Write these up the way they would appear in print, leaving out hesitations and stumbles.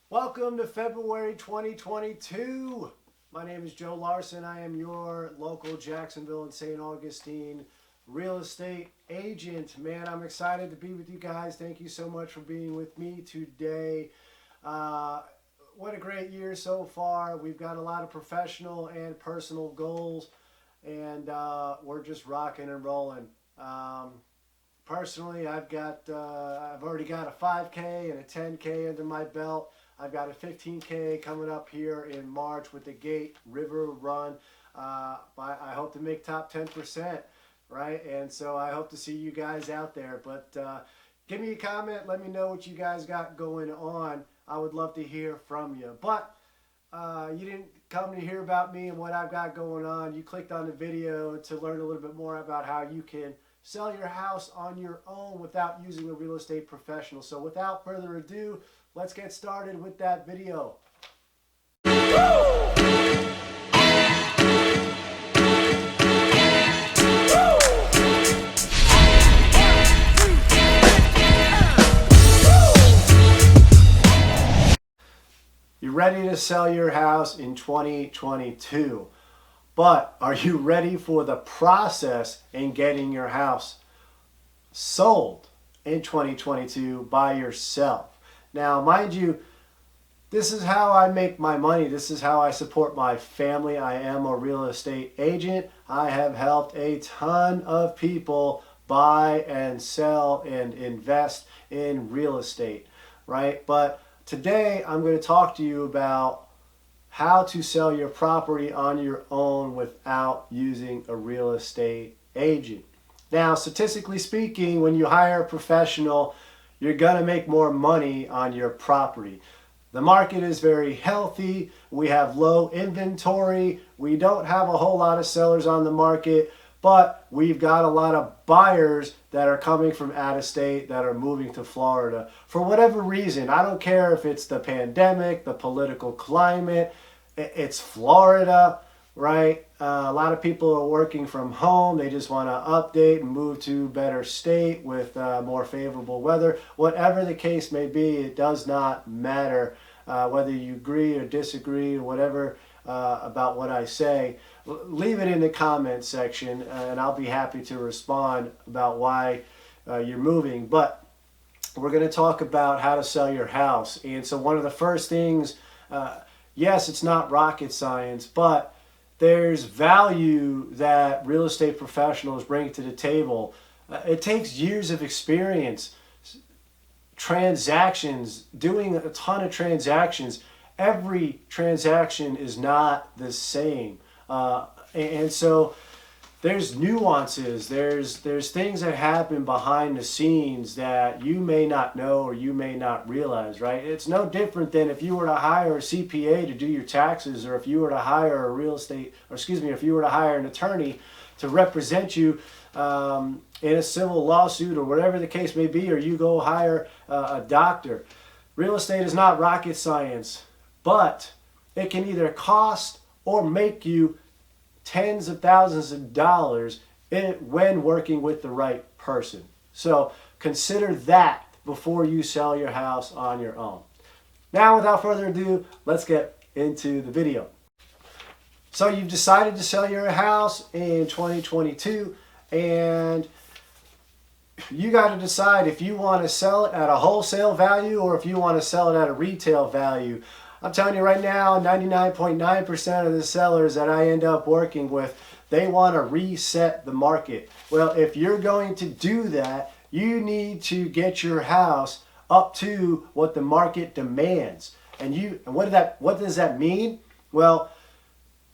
Welcome to February 2022. My name is Joe Larsen. I am your local Jacksonville and St. Augustine real estate agent. Man, I'm excited to be with you guys. Thank you so much for being with me today. What a great year so far. We've got a lot of professional and personal goals, and we're just rocking and rolling. Personally, I've already got a 5K and a 10K under my belt. I've got a 15K coming up here in March with the Gate River Run. I hope to make top 10%, right? And so I hope to see you guys out there. But give me a comment. Let me know what you guys got going on. I would love to hear from you. But you didn't come to hear about me and what I've got going on. You clicked on the video to learn a little bit more about how you can sell your house on your own without using a real estate professional. So without further ado, let's get started with that video. You're ready to sell your house in 2022. But are you ready for the process in getting your house sold in 2022 by yourself? Now, mind you, this is how I make my money. This is how I support my family. I am a real estate agent. I have helped a ton of people buy and sell and invest in real estate, right? But today I'm going to talk to you about how to sell your property on your own without using a real estate agent. Now, statistically speaking, when you hire a professional, you're going to make more money on your property. The market is very healthy. We have low inventory. We don't have a whole lot of sellers on the market, but we've got a lot of buyers that are coming from out of state that are moving to Florida for whatever reason. I don't care if it's the pandemic, the political climate, it's Florida, right? A lot of people are working from home. They just want to update and move to a better state with more favorable weather. Whatever the case may be, it does not matter whether you agree or disagree or whatever about what I say. Leave it in the comments section and I'll be happy to respond about why you're moving. But we're going to talk about how to sell your house. And so one of the first things, yes, it's not rocket science, but there's value that real estate professionals bring to the table. It takes years of experience, transactions, doing a ton of transactions. Every transaction is not the same. And so there's nuances, there's things that happen behind the scenes that you may not know or you may not realize, right? It's no different than if you were to hire a CPA to do your taxes, or if you were to hire a if you were to hire an attorney to represent you in a civil lawsuit or whatever the case may be, or you go hire a doctor. Real estate is not rocket science, but it can either cost or make you tens of thousands of dollars when working with the right person. So consider that before you sell your house on your own. Now, without further ado, let's get into the video. So you've decided to sell your house in 2022, and you got to decide if you want to sell it at a wholesale value or if you want to sell it at a retail value. I'm telling you right now, 99.9% of the sellers that I end up working with, they want to reset the market. Well, if you're going to do that, you need to get your house up to what the market demands. And what does that mean? Well,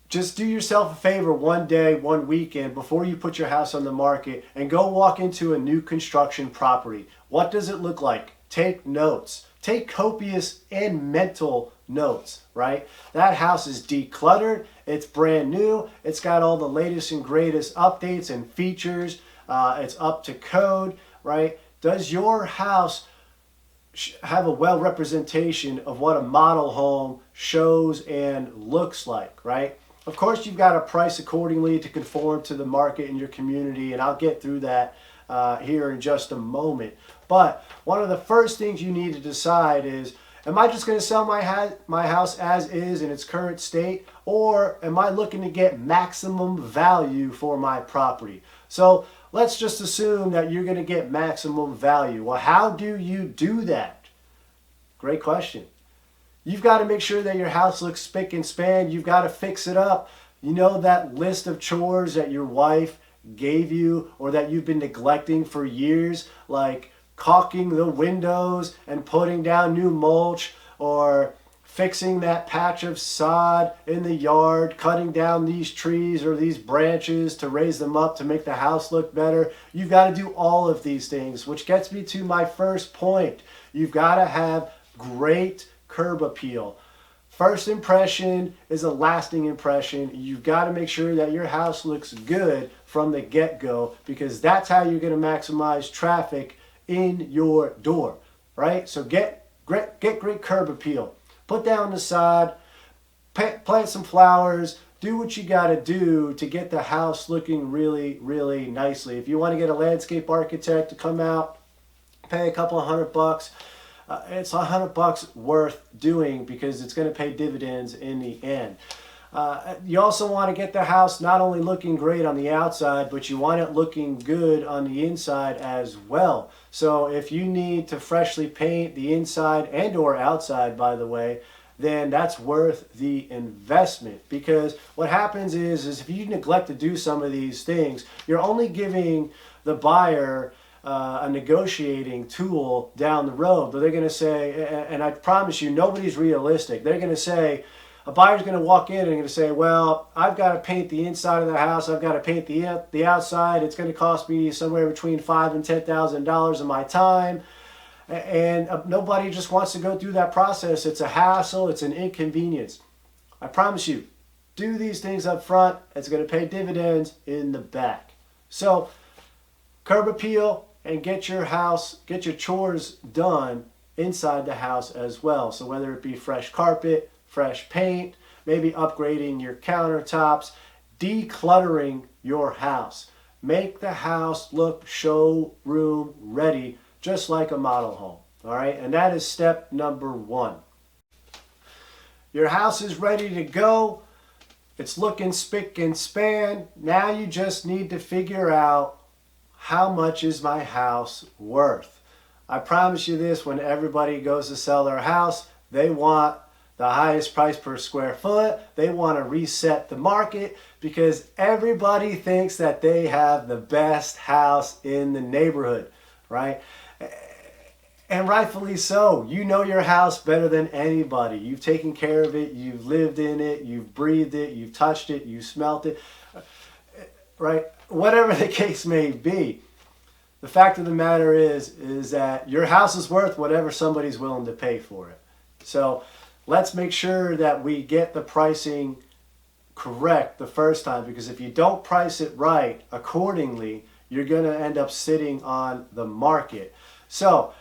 just do yourself a favor one day, one weekend, before you put your house on the market, and go walk into a new construction property. What does it look like? Take notes. Take copious and mental notes, right? That house is decluttered. It's brand new. It's got all the latest and greatest updates and features. It's up to code, right? Does your house have a well representation of what a model home shows and looks like, right? Of course, you've got to price accordingly to conform to the market in your community, and I'll get through that here in just a moment. But one of the first things you need to decide is Am I just going to sell my house as is in its current state, or am I looking to get maximum value for my property? So let's just assume that you're going to get maximum value. Well, how do you do that? Great question. You've got to make sure that your house looks spick and span. You've got to fix it up. You know that list of chores that your wife gave you or that you've been neglecting for years, like caulking the windows and putting down new mulch, or fixing that patch of sod in the yard, cutting down these trees or these branches to raise them up to make the house look better. You've got to do all of these things, which gets me to my first point. You've got to have great curb appeal. First impression is a lasting impression. You've got to make sure that your house looks good from the get-go, because that's how you're going to maximize traffic in your door, right? So get great curb appeal. Put down the sod, plant some flowers, do what you got to do to get the house looking really, really nicely. If you want to get a landscape architect to come out, pay a couple of $100. It's $100 worth doing, because it's going to pay dividends in the end. You also want to get the house not only looking great on the outside, but you want it looking good on the inside as well. So if you need to freshly paint the inside and or outside, by the way, then that's worth the investment. Because what happens is if you neglect to do some of these things, you're only giving the buyer a negotiating tool down the road. But they're going to say, and I promise you, nobody's realistic. They're going to say, a buyer's going to walk in and going to say, well, I've got to paint the inside of the house, I've got to paint the outside. It's going to cost me somewhere between $5,000 and $10,000 of my time. And nobody just wants to go through that process. It's a hassle. It's an inconvenience. I promise you, do these things up front. It's going to pay dividends in the back. So curb appeal, and get your chores done inside the house as well. So whether it be fresh carpet, fresh paint, maybe upgrading your countertops, decluttering your house. Make the house look showroom ready, just like a model home. All right, and that is step number 1. Your house is ready to go. It's looking spick and span. Now you just need to figure out, how much is my house worth? I promise you this, when everybody goes to sell their house, they want the highest price per square foot. They want to reset the market, because everybody thinks that they have the best house in the neighborhood, right? And rightfully so. You know your house better than anybody. You've taken care of it. You've lived in it. You've breathed it. You've touched it. You've smelt it, right? Whatever the case may be, the fact of the matter is that your house is worth whatever somebody's willing to pay for it. So let's make sure that we get the pricing correct the first time, because if you don't price it right accordingly, you're going to end up sitting on the market. So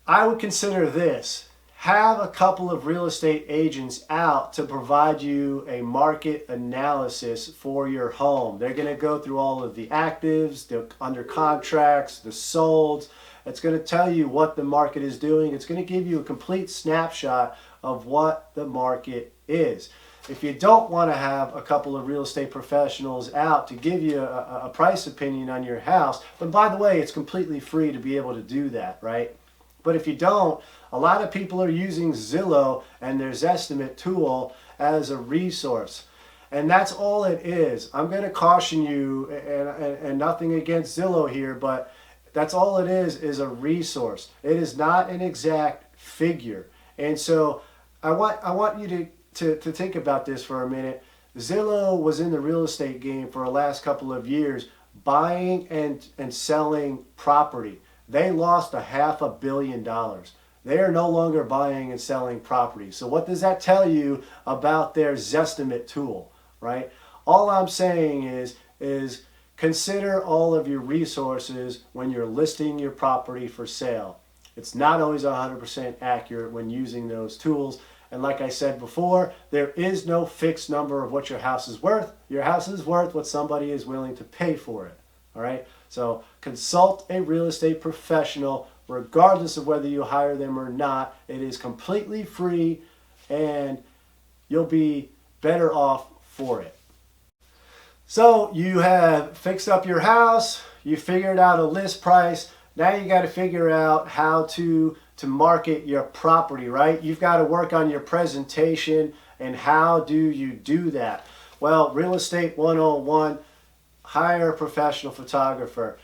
I would consider this: have a couple of real estate agents out to provide you a market analysis for your home. They're going to go through all of the actives, the under contracts, the solds. It's going to tell you what the market is doing. It's going to give you a complete snapshot of what the market is. If you don't want to have a couple of real estate professionals out to give you a price opinion on your house, but by the way, it's completely free to be able to do that, right? But if you don't, a lot of people are using Zillow and their Zestimate tool as a resource. And that's all it is. I'm going to caution you, and nothing against Zillow here, but that's all it is a resource. It is not an exact figure. And so I want you to think about this for a minute. Zillow was in the real estate game for the last couple of years, buying and selling property. They lost $500 million. They are no longer buying and selling property. So what does that tell you about their Zestimate tool, right? All I'm saying is consider all of your resources when you're listing your property for sale. It's not always 100% accurate when using those tools. And like I said before, there is no fixed number of what your house is worth. Your house is worth what somebody is willing to pay for it. All right? So consult a real estate professional regardless of whether you hire them or not. It is completely free, and you'll be better off for it. So you have fixed up your house, you figured out a list price. Now you got to figure out how to market your property, right? You've got to work on your presentation. And how do you do that? Well, Real Estate 101, hire a professional photographer.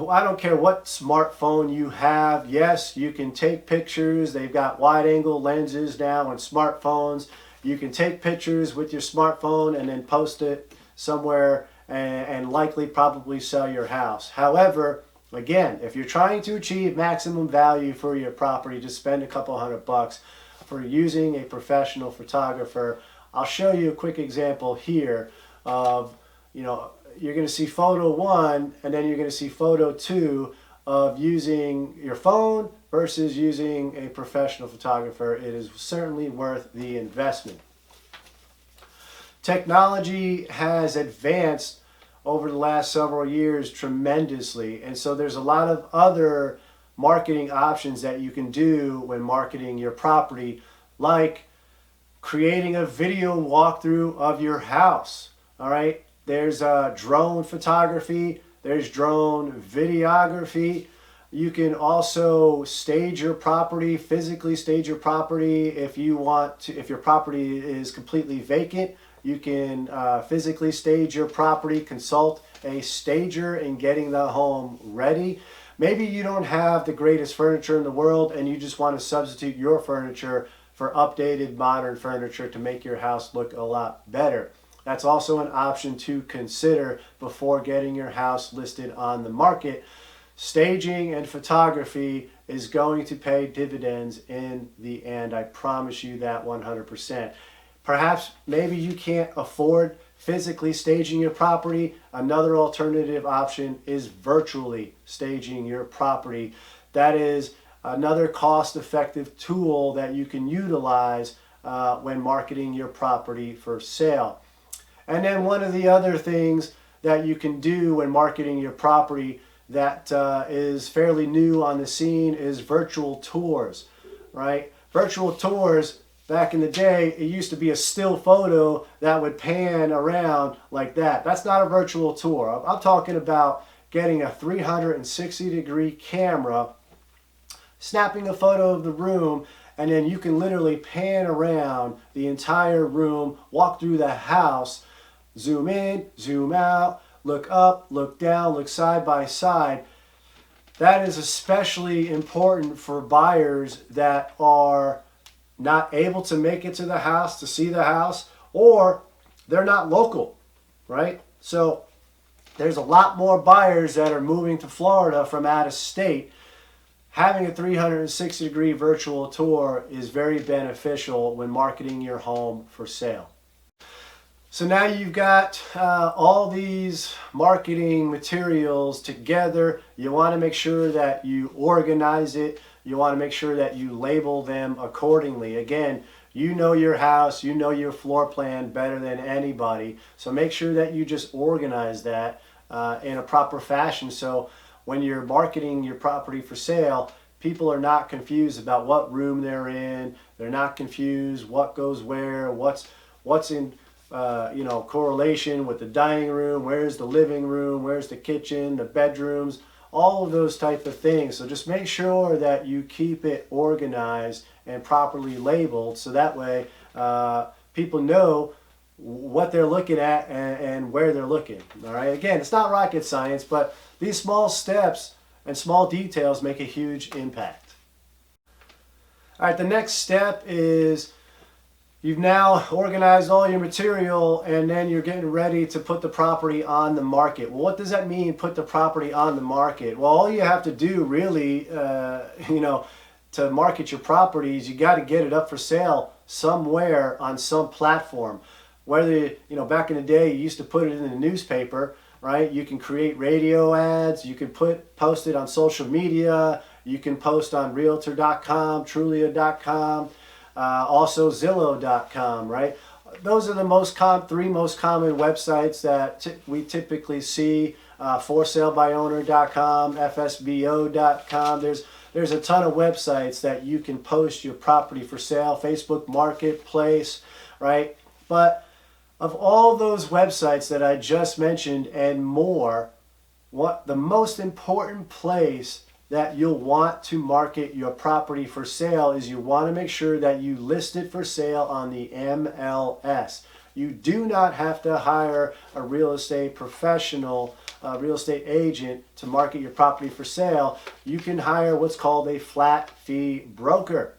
I don't care what smartphone you have. Yes, you can take pictures. They've got wide angle lenses now on smartphones. You can take pictures with your smartphone and then post it somewhere and likely probably sell your house. However, again, if you're trying to achieve maximum value for your property, just spend a couple $100 for using a professional photographer. I'll show you a quick example here of, you're going to see photo 1 and then you're going to see photo 2 of using your phone versus using a professional photographer. It is certainly worth the investment. Technology has advanced over the last several years tremendously, and so there's a lot of other marketing options that you can do when marketing your property, like creating a video walkthrough of your house. All right, there's drone photography, there's drone videography. You can also stage your property, physically stage your property if you want to. If your property is completely vacant, you can physically stage your property, consult a stager in getting the home ready. Maybe you don't have the greatest furniture in the world and you just want to substitute your furniture for updated modern furniture to make your house look a lot better. That's also an option to consider before getting your house listed on the market. Staging and photography is going to pay dividends in the end. I promise you that 100%. Perhaps maybe you can't afford physically staging your property. Another alternative option is virtually staging your property. That is another cost-effective tool that you can utilize when marketing your property for sale. And then one of the other things that you can do when marketing your property that is fairly new on the scene is virtual tours, right? Virtual tours, back in the day, it used to be a still photo that would pan around like that. That's not a virtual tour. I'm talking about getting a 360-degree camera, snapping a photo of the room, and then you can literally pan around the entire room, walk through the house, zoom in, zoom out, look up, look down, look side by side. That is especially important for buyers that are not able to make it to the house to see the house, or they're not local, right? So there's a lot more buyers that are moving to Florida from out of state. Having a 360-degree virtual tour is very beneficial when marketing your home for sale. So now you've got all these marketing materials together. You want to make sure that you organize it. You want to make sure that you label them accordingly. Again, you know your house, you know your floor plan better than anybody. So make sure that you just organize that in a proper fashion. So when you're marketing your property for sale, people are not confused about what room they're in. They're not confused what goes where, what's in correlation with the dining room, where's the living room, where's the kitchen, the bedrooms, all of those type of things. So just make sure that you keep it organized and properly labeled, so that way people know what they're looking at and where they're looking. All right. Again, it's not rocket science, but these small steps and small details make a huge impact. All right. The next step is you've now organized all your material, and then you're getting ready to put the property on the market. Well, what does that mean, put the property on the market? Well, all you have to do really, to market your property is you got to get it up for sale somewhere on some platform. Whether, back in the day, you used to put it in the newspaper, right? You can create radio ads. You can post it on social media. You can post on Realtor.com, Trulia.com. Also Zillow.com, right? Those are the three most common websites that we typically see forsalebyowner.com, FSBO.com. There's a ton of websites that you can post your property for sale, Facebook Marketplace, right? But of all those websites that I just mentioned and more, the most important place that you'll want to market your property for sale is you want to make sure that you list it for sale on the MLS. You do not have to hire a real estate professional, a real estate agent to market your property for sale. You can hire what's called a flat fee broker,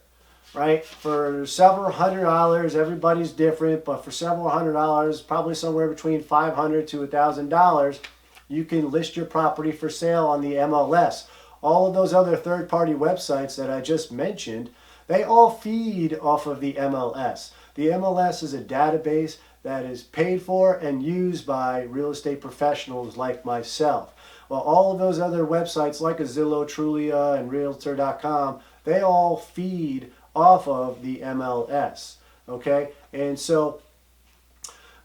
right? For several $100s, everybody's different, but for several $100s, probably somewhere between $500 to $1,000, you can list your property for sale on the MLS. All of those other third-party websites that I just mentioned, they all feed off of the MLS. The MLS is a database that is paid for and used by real estate professionals like myself. Well, all of those other websites like a Zillow, Trulia, and Realtor.com, they all feed off of the MLS, okay? And so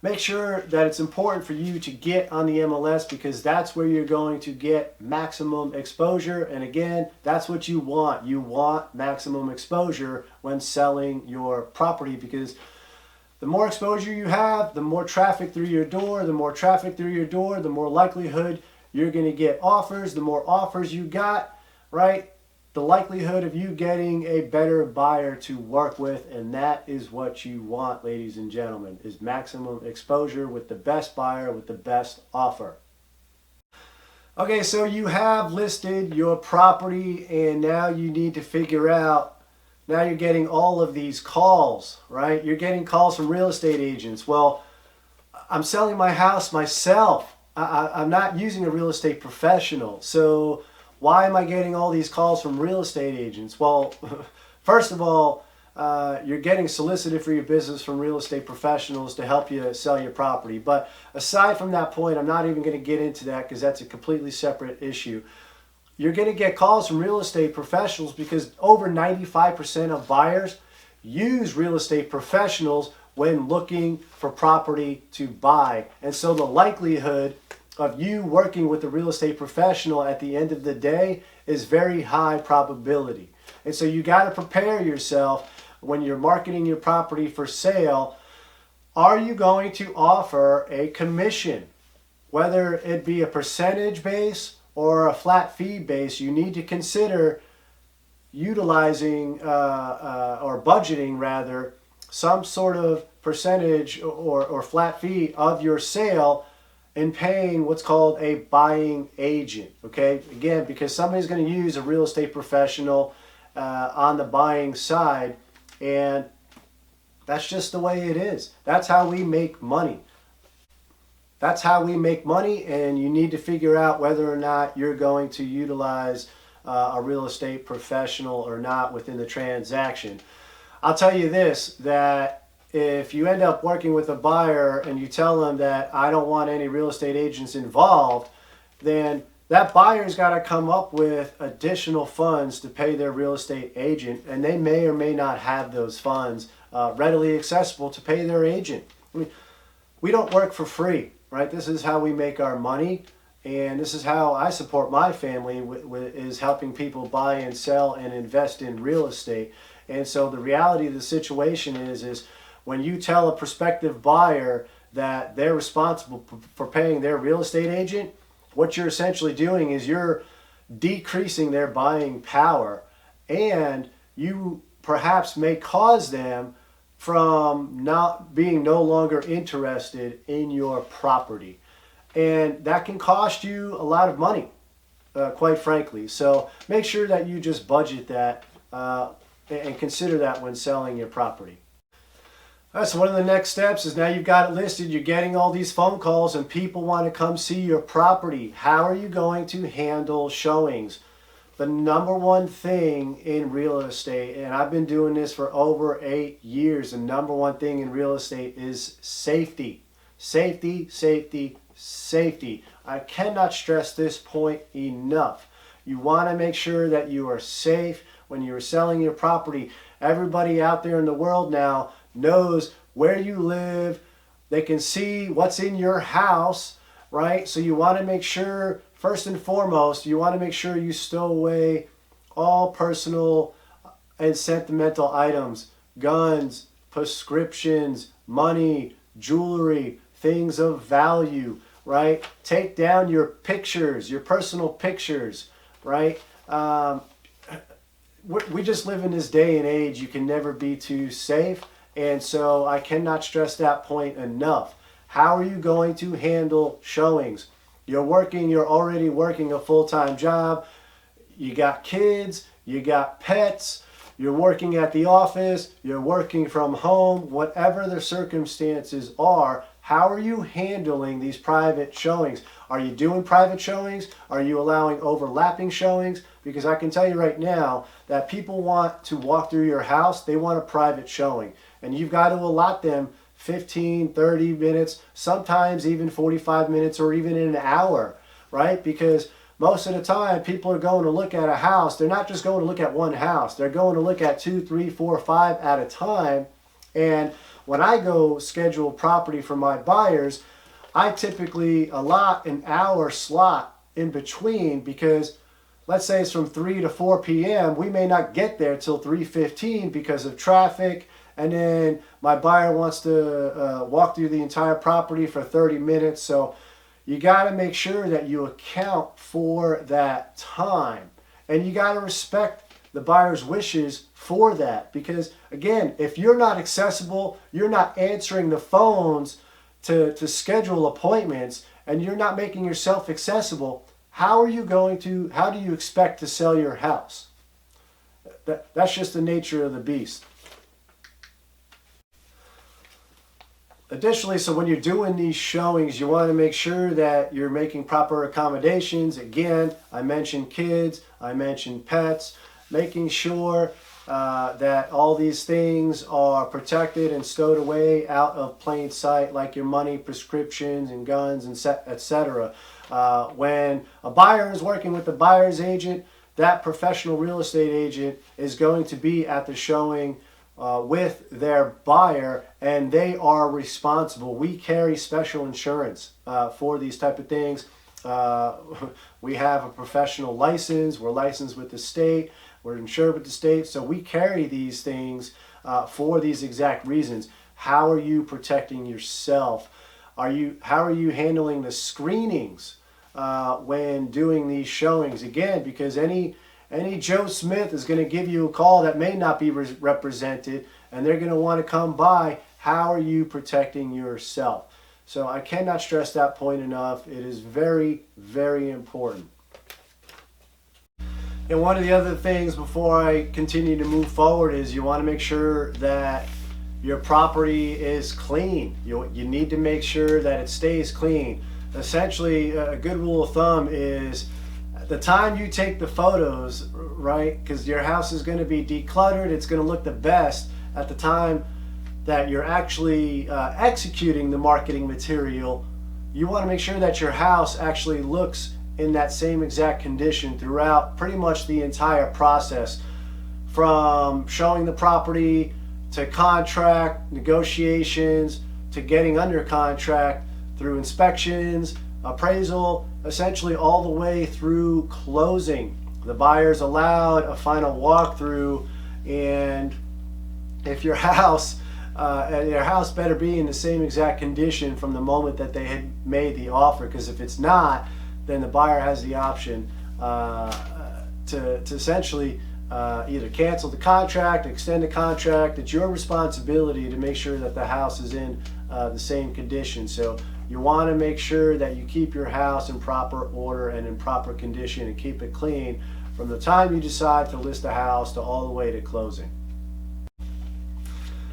make sure that it's important for you to get on the MLS because that's where you're going to get maximum exposure. And again, that's what you want. You want maximum exposure when selling your property because the more exposure you have, the more traffic through your door. The more traffic through your door, the more likelihood you're going to get offers. The more offers you got, right? The likelihood of you getting a better buyer to work with, and that is what you want, ladies and gentlemen, is maximum exposure with the best buyer with the best offer. Okay, so you have listed your property and now you need to figure out, now you're getting all of these calls, right? You're getting calls from real estate agents. Well, I'm selling my house myself. I'm not using a real estate professional. So why am I getting all these calls from real estate agents? Well, first of all, you're getting solicited for your business from real estate professionals to help you sell your property. But aside from that point, I'm not even going to get into that because that's a completely separate issue. You're going to get calls from real estate professionals because over 95% of buyers use real estate professionals when looking for property to buy. And so the likelihood of you working with a real estate professional at the end of the day is very high probability. And so you got to prepare yourself when you're marketing your property for sale. Are you going to offer a commission? Whether it be a percentage base or a flat fee base, you need to consider utilizing or budgeting rather some sort of percentage or flat fee of your sale and paying what's called a buying agent, okay? Again, because somebody's going to use a real estate professional on the buying side, and that's just the way it is. That's how we make money. That's how we make money, and you need to figure out whether or not you're going to utilize a real estate professional or not within the transaction. I'll tell you this, that if you end up working with a buyer and you tell them that I don't want any real estate agents involved, then that buyer's got to come up with additional funds to pay their real estate agent, and they may or may not have those funds readily accessible to pay their agent. I mean, we don't work for free, right? This is how we make our money, and this is how I support my family, is helping people buy and sell and invest in real estate. And so the reality of the situation is when you tell a prospective buyer that they're responsible for paying their real estate agent, what you're essentially doing is you're decreasing their buying power, and you perhaps may cause them from not being no longer interested in your property. And that can cost you a lot of money, quite frankly. So make sure that you just budget that and consider that when selling your property. All right, so one of the next steps is now you've got it listed, you're getting all these phone calls and people want to come see your property. How are you going to handle showings? The number one thing in real estate, and I've been doing this for over 8 years, the number one thing in real estate is safety. Safety, safety, safety. I cannot stress this point enough. You want to make sure that you are safe when you're selling your property. Everybody out there in the world now knows where you live. They can see what's in your house, right? So you want to make sure, first and foremost, you want to make sure you stow away all personal and sentimental items, guns, prescriptions, money, jewelry, things of value, right? Take down your pictures, your personal pictures, right? We just live in this day and age. You can never be too safe. And so I cannot stress that point enough. How are you going to handle showings? You're already working a full-time job. You got kids, you got pets, you're working at the office, you're working from home, whatever the circumstances are, how are you handling these private showings? Are you doing private showings? Are you allowing overlapping showings? Because I can tell you right now that people want to walk through your house, they want a private showing. And you've got to allot them 15, 30 minutes, sometimes even 45 minutes or even an hour, right? Because most of the time people are going to look at a house. They're not just going to look at one house. They're going to look at 2, 3, 4, 5 at a time. And when I go schedule property for my buyers, I typically allot an hour slot in between, because let's say it's from 3 to 4 p.m. We may not get there till 3:15 because of traffic. And then my buyer wants to walk through the entire property for 30 minutes. So you got to make sure that you account for that time. And you got to respect the buyer's wishes for that. Because again, if you're not accessible, you're not answering the phones to schedule appointments, and you're not making yourself accessible, how do you expect to sell your house? That's just the nature of the beast. Additionally, so when you're doing these showings, you want to make sure that you're making proper accommodations. Again, I mentioned kids, I mentioned pets, making sure that all these things are protected and stowed away out of plain sight, like your money, prescriptions, and guns, and etc. When a buyer is working with the buyer's agent, that professional real estate agent is going to be at the showing with their buyer, and they are responsible. We carry special insurance for these type of things. We have a professional license. We're licensed with the state. We're insured with the state. So we carry these things for these exact reasons. How are you protecting yourself? How are you handling the screenings when doing these showings? Again, because any Joe Smith is going to give you a call that may not be represented, and they're going to want to come by. How are you protecting yourself? So I cannot stress that point enough. It is very, very important. And one of the other things before I continue to move forward is you want to make sure that your property is clean. You need to make sure that it stays clean. Essentially, a good rule of thumb is the time you take the photos, right? Because your house is going to be decluttered. It's going to look the best at the time that you're actually executing the marketing material. You want to make sure that your house actually looks in that same exact condition throughout pretty much the entire process, from showing the property to contract, negotiations, to getting under contract, through inspections, appraisal, essentially all the way through closing. The buyer's allowed a final walkthrough, and if your house better be in the same exact condition from the moment that they had made the offer, because if it's not, then the buyer has the option to essentially either cancel the contract, extend the contract. It's your responsibility to make sure that the house is in the same condition. So you want to make sure that you keep your house in proper order and in proper condition, and keep it clean from the time you decide to list the house to all the way to closing.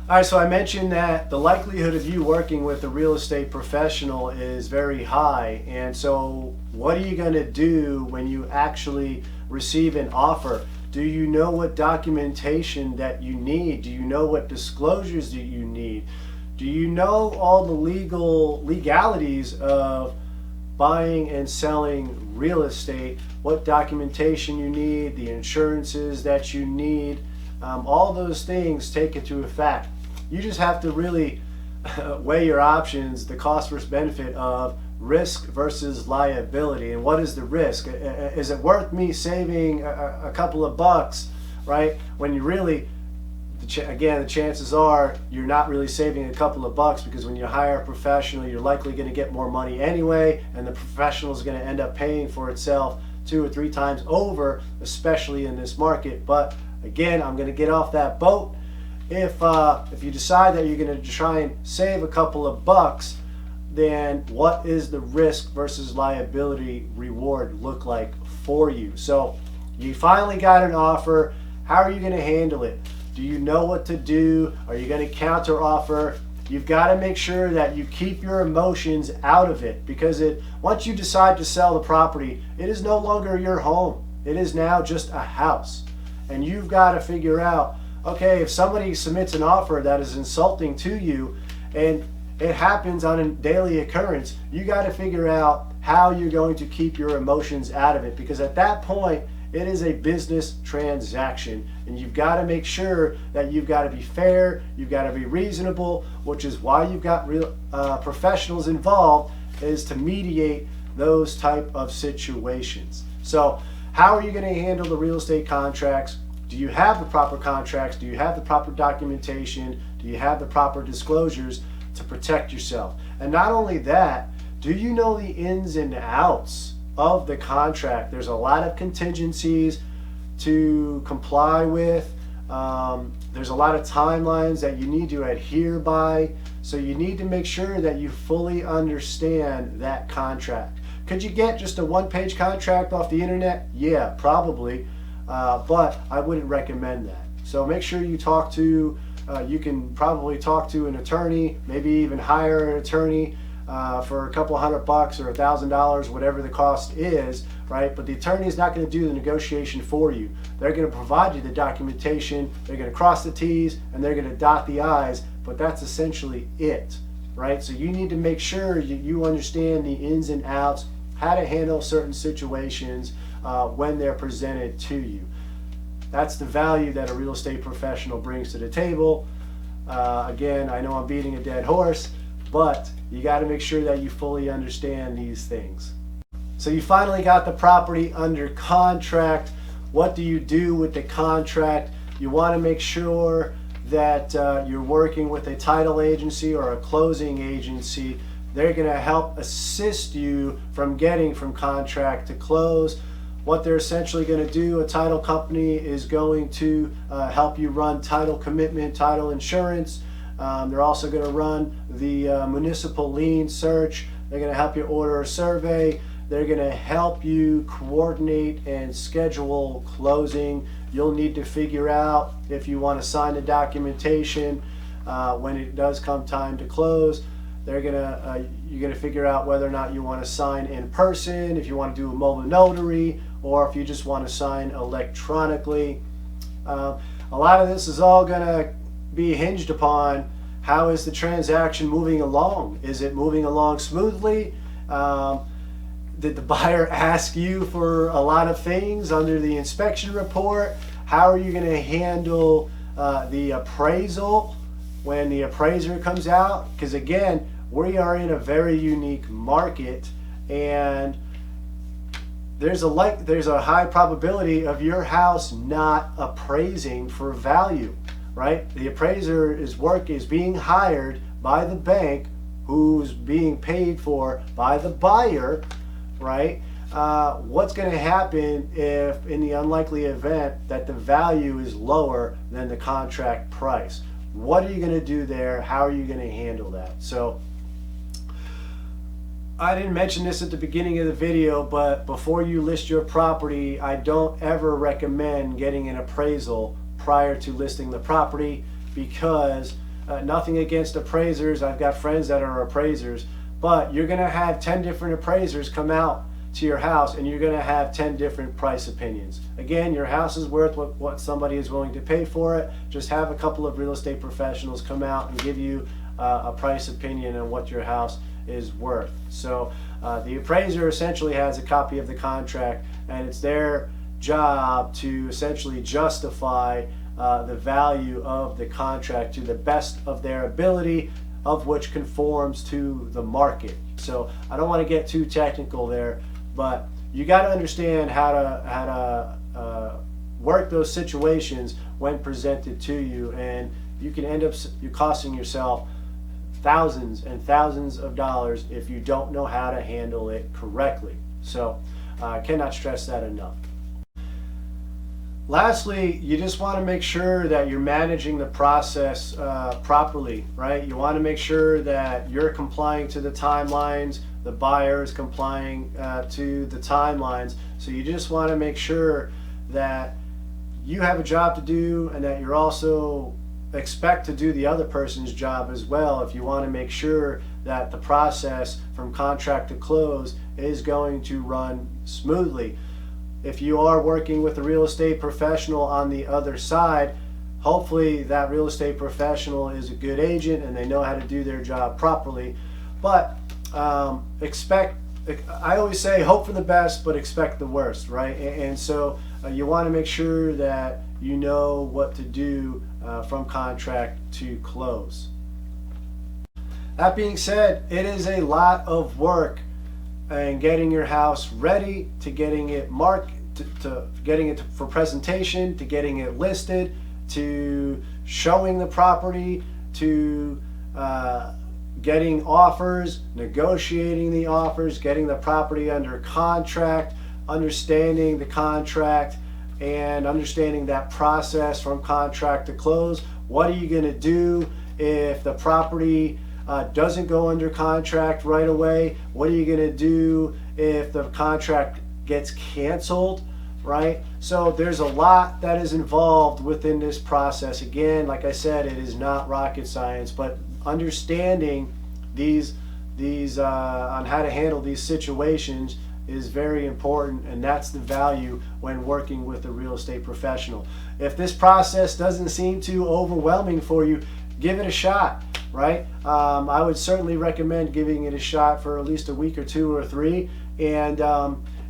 All right, so I mentioned that the likelihood of you working with a real estate professional is very high. And so what are you going to do when you actually receive an offer? Do you know what documentation that you need? Do you know what disclosures that you need? Do you know all the legalities of buying and selling real estate? What documentation you need, the insurances that you need, all those things take into effect. You just have to really weigh your options, the cost versus benefit of risk versus liability. And what is the risk? Is it worth me saving a couple of bucks, right? When you really, again, the chances are you're not really saving a couple of bucks, because when you hire a professional, you're likely going to get more money anyway, and the professional is going to end up paying for itself 2 or 3 times over, especially in this market. But again, I'm going to get off that boat. If you decide that you're going to try and save a couple of bucks, then what is the risk versus liability reward look like for you? So you finally got an offer. How are you going to handle it? Do you know what to do? Are you going to counter offer? You've got to make sure that you keep your emotions out of it, because once you decide to sell the property, it is no longer your home. It is now just a house. And you've got to figure out, okay, if somebody submits an offer that is insulting to you, and it happens on a daily occurrence, you got to figure out how you're going to keep your emotions out of it, because at that point, it is a business transaction, and you've got to make sure that you've got to be fair, you've got to be reasonable, which is why you've got real professionals involved, is to mediate those type of situations. So how are you going to handle the real estate contracts? Do you have the proper contracts? Do you have the proper documentation? Do you have the proper disclosures to protect yourself? And not only that, do you know the ins and outs of the contract? There's a lot of contingencies to comply with. There's a lot of timelines that you need to adhere by. So you need to make sure that you fully understand that contract. Could you get just a one-page contract off the internet? Yeah, probably. But I wouldn't recommend that. So make sure you talk to, you can probably talk to an attorney, maybe even hire an attorney for a couple $100 or $1,000, whatever the cost is, right? But the attorney is not going to do the negotiation for you. They're going to provide you the documentation, they're going to cross the T's, and they're going to dot the I's, but that's essentially it, right? So you need to make sure you understand the ins and outs, how to handle certain situations when they're presented to you. That's the value that a real estate professional brings to the table. Again, I know I'm beating a dead horse, but you got to make sure that you fully understand these things. So you finally got the property under contract. What do you do with the contract? You want to make sure that you're working with a title agency or a closing agency. They're going to help assist you from getting from contract to close. What they're essentially going to do, a title company is going to help you run title commitment, title insurance. They're also going to run the municipal lien search. They're going to help you order a survey. They're going to help you coordinate and schedule closing. You'll need to figure out if you want to sign the documentation when it does come time to close. You're gonna figure out whether or not you want to sign in person, if you want to do a mobile notary, or if you just want to sign electronically. A lot of this is all gonna be hinged upon how is the transaction moving along. Is it moving along smoothly? Did the buyer ask you for a lot of things under the inspection report? How are you going to handle the appraisal when the appraiser comes out? Because again, we are in a very unique market, and there's a high probability of your house not appraising for value, right? The appraiser is being hired by the bank, who's being paid for by the buyer, right? What's going to happen if, in the unlikely event that the value is lower than the contract price? What are you going to do there? How are you going to handle that? So I didn't mention this at the beginning of the video, but before you list your property, I don't ever recommend getting an appraisal prior to listing the property, because nothing against appraisers. I've got friends that are appraisers, but you're going to have 10 different appraisers come out to your house, and you're going to have 10 different price opinions. Again, your house is worth what somebody is willing to pay for it. Just have a couple of real estate professionals come out and give you a price opinion on what your house is worth. So the appraiser essentially has a copy of the contract, and it's their job to essentially justify the value of the contract to the best of their ability, of which conforms to the market. So I don't want to get too technical there, but you got to understand how to work those situations when presented to you, and you can end up costing yourself thousands and thousands of dollars if you don't know how to handle it correctly. So I cannot stress that enough. Lastly, you just want to make sure that you're managing the process properly, right? You want to make sure that you're complying to the timelines, the buyer is complying to the timelines. So you just want to make sure that you have a job to do, and that you're also expect to do the other person's job as well, if you want to make sure that the process from contract to close is going to run smoothly. If you are working with a real estate professional on the other side, hopefully that real estate professional is a good agent and they know how to do their job properly. But I always say hope for the best but expect the worst, right? And so you want to make sure that you know what to do from contract to close. That being said, it is a lot of work in getting your house ready, to getting it marked, to getting it for presentation, to getting it listed, to showing the property, to getting offers, negotiating the offers, getting the property under contract, understanding the contract, and understanding that process from contract to close. What are you going to do if the property doesn't go under contract right away? What are you going to do if the contract gets canceled, right? So there's a lot that is involved within this process. Again, like I said, it is not rocket science, but understanding these on how to handle these situations is very important, and that's the value when working with a real estate professional. If this process doesn't seem too overwhelming for you, give it a shot, right? I would certainly recommend giving it a shot for at least a week or 2 or 3, and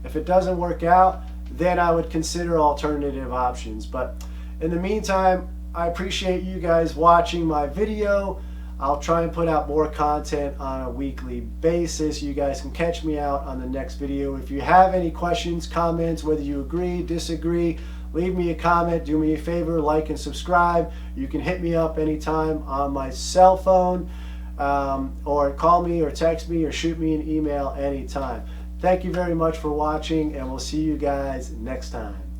if it doesn't work out, then I would consider alternative options. But in the meantime, I appreciate you guys watching my video. I'll try and put out more content on a weekly basis. You guys can catch me out on the next video. If you have any questions, comments, whether you agree, disagree, leave me a comment. Do me a favor, like and subscribe. You can hit me up anytime on my cell phone, or call me or text me or shoot me an email anytime. Thank you very much for watching, and we'll see you guys next time.